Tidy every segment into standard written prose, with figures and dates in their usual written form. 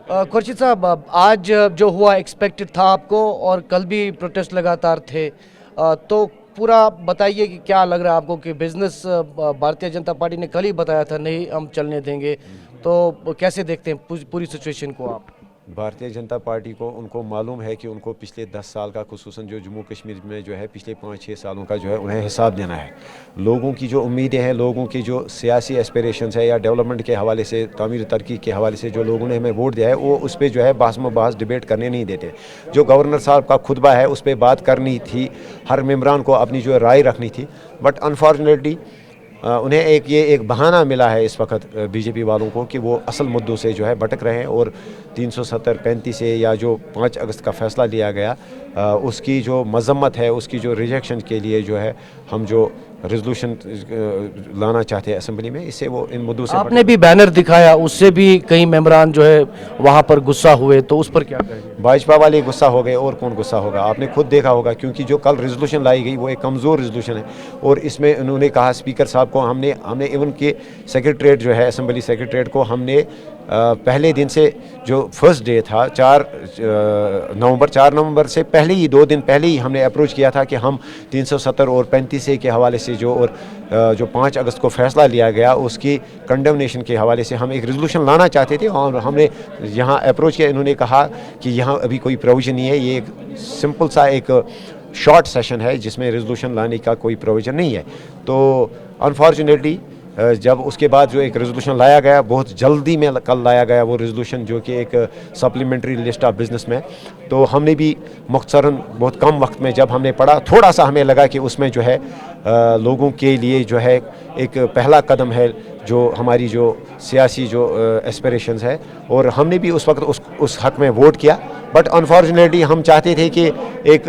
खुर्शीद साहब, आज जो हुआ एक्सपेक्टेड था आपको, और कल भी प्रोटेस्ट लगातार थे, तो पूरा बताइए कि क्या लग रहा है आपको कि बिजनेस भारतीय जनता पार्टी ने कल ही बताया था नहीं हम चलने देंगे, तो कैसे देखते हैं पूरी सिचुएशन को आप? भारतीय जनता पार्टी को उनको मालूम है कि उनको पिछले 10 साल का खुसूसन जो जम्मू कश्मीर में जो है पिछले 5-6 सालों का जो है उन्हें हिसाब देना है। लोगों की जो उम्मीदें हैं, लोगों की जो सियासी एस्पिरेशंस है या डेवलपमेंट के हवाले से, तामीर तरक्की के हवाले से जो लोगों ने हमें वोट दिया है, वो उस पर जो है बहस डिबेट करने नहीं देते। जो गवर्नर साहब का खुतबा है उस पर बात करनी थी, हर मेम्बरान को अपनी जो राय रखनी थी, बट अनफॉर्चुनेटली उन्हें एक बहाना मिला है इस वक्त बीजेपी वालों को कि वो असल मुद्दों से जो है भटक रहे हैं, और 370-35 से या जो 5 अगस्त का फ़ैसला लिया गया उसकी जो मजम्मत है, उसकी जो रिजेक्शन के लिए जो है हम जो रेजोल्यूशन लाना चाहते हैं असेंबली में, इससे वो इन मुद्दों से आपने भी बैनर दिखाया, उससे भी कई मेंबरान जो है वहाँ पर गुस्सा हुए, तो उस पर क्या कहेंगे? भाजपा वाले गुस्सा हो गए, और कौन गुस्सा होगा? आपने खुद देखा होगा, क्योंकि जो कल रेजोल्यूशन लाई गई वो एक कमज़ोर रेजोल्यूशन है, और इसमें उन्होंने कहा स्पीकर साहब को, हमने इवन के सेक्रेटरीट जो है असेंबली सेक्रेटरीट को हमने पहले दिन से जो फर्स्ट डे था 4 नवंबर से पहले ही 2 दिन पहले ही हमने अप्रोच किया था कि हम 370 और 35 के हवाले से जो 5 अगस्त को फ़ैसला लिया गया उसकी कंडेमनेशन के हवाले से हम एक रेजोल्यूशन लाना चाहते थे, और हमने यहाँ अप्रोच किया। इन्होंने कहा कि यहाँ अभी कोई प्रोविज़न नहीं है, ये एक सिंपल सा एक शॉर्ट सेशन है जिसमें रेजोल्यूशन लाने का कोई प्रोविज़न नहीं है। तो अनफॉर्चुनेटली जब उसके बाद जो एक रेजोल्यूशन लाया गया, बहुत जल्दी में कल लाया गया वो रेजोल्यूशन, जो कि एक सप्लीमेंट्री लिस्ट ऑफ बिजनेस में, तो हमने भी मुख्तसरन बहुत कम वक्त में जब हमने पढ़ा, थोड़ा सा हमें लगा कि उसमें जो है लोगों के लिए जो है एक पहला कदम है जो हमारी जो सियासी जो एस्पिरेशंस है, और हमने भी उस वक्त उस हक में वोट किया। बट अनफॉर्चुनेटली हम चाहते थे कि एक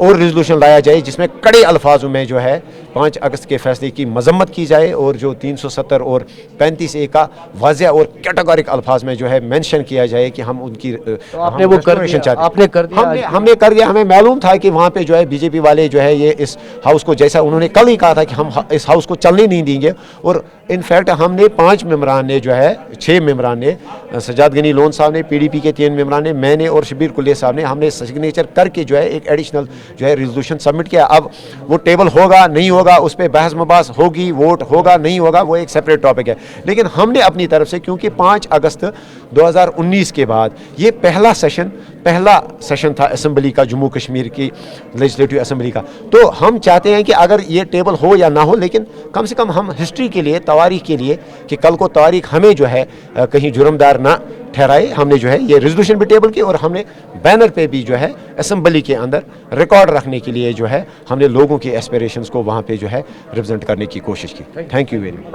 और रेजोल्यूशन लाया जाए जिसमें कड़े अल्फाजों में जो है 5 अगस्त के फैसले की मजम्मत की जाए, और जो 370 और 35A का वाज़ेह और कैटेगोरिक अल्फाज में जो है मेंशन किया जाए कि हम उनकी तो आपने वो कर दिया, आपने कर दिया, हमने कर दिया। हमें मालूम था कि वहाँ पे जो है बीजेपी वाले जो है ये इस हाउस को, जैसा उन्होंने कल ही कहा था कि हम इस हाउस को चलने नहीं देंगे, और इनफैक्ट हमने 5 मेम्बरान ने जो है 6 मेम्बरान ने, सजाद गनी लोन साहब ने, PDP के 3 मेम्बरान ने, मैंने और शबीर कुल्ले साहब ने, हमने सिग्नेचर करके जो है एक एडिशनल जो है रेजोल्यूशन सबमिट किया। अब वो टेबल होगा नहीं होगा, उस पर बहस मबास होगी, वोट होगा नहीं होगा, वो एक सेपरेट टॉपिक है। लेकिन हमने अपनी तरफ से, क्योंकि 5 अगस्त 2019 के बाद ये पहला सेशन था असेंबली का, जम्मू कश्मीर की लेजिस्लेटिव असेंबली का, तो हम चाहते हैं कि अगर ये टेबल हो या ना हो, लेकिन कम से कम हम हिस्ट्री के लिए, तवारीख के लिए, कि कल को तारीख हमें जो है कहीं जुर्मदार ना ठहराए, हमने जो है ये रेजोल्यूशन भी टेबल की, और हमने बैनर पे भी जो है असेंबली के अंदर रिकॉर्ड रखने के लिए जो है हमने लोगों के एस्पिरेशंस को वहाँ पे जो है रिप्रेजेंट करने की कोशिश की। Thank you very much.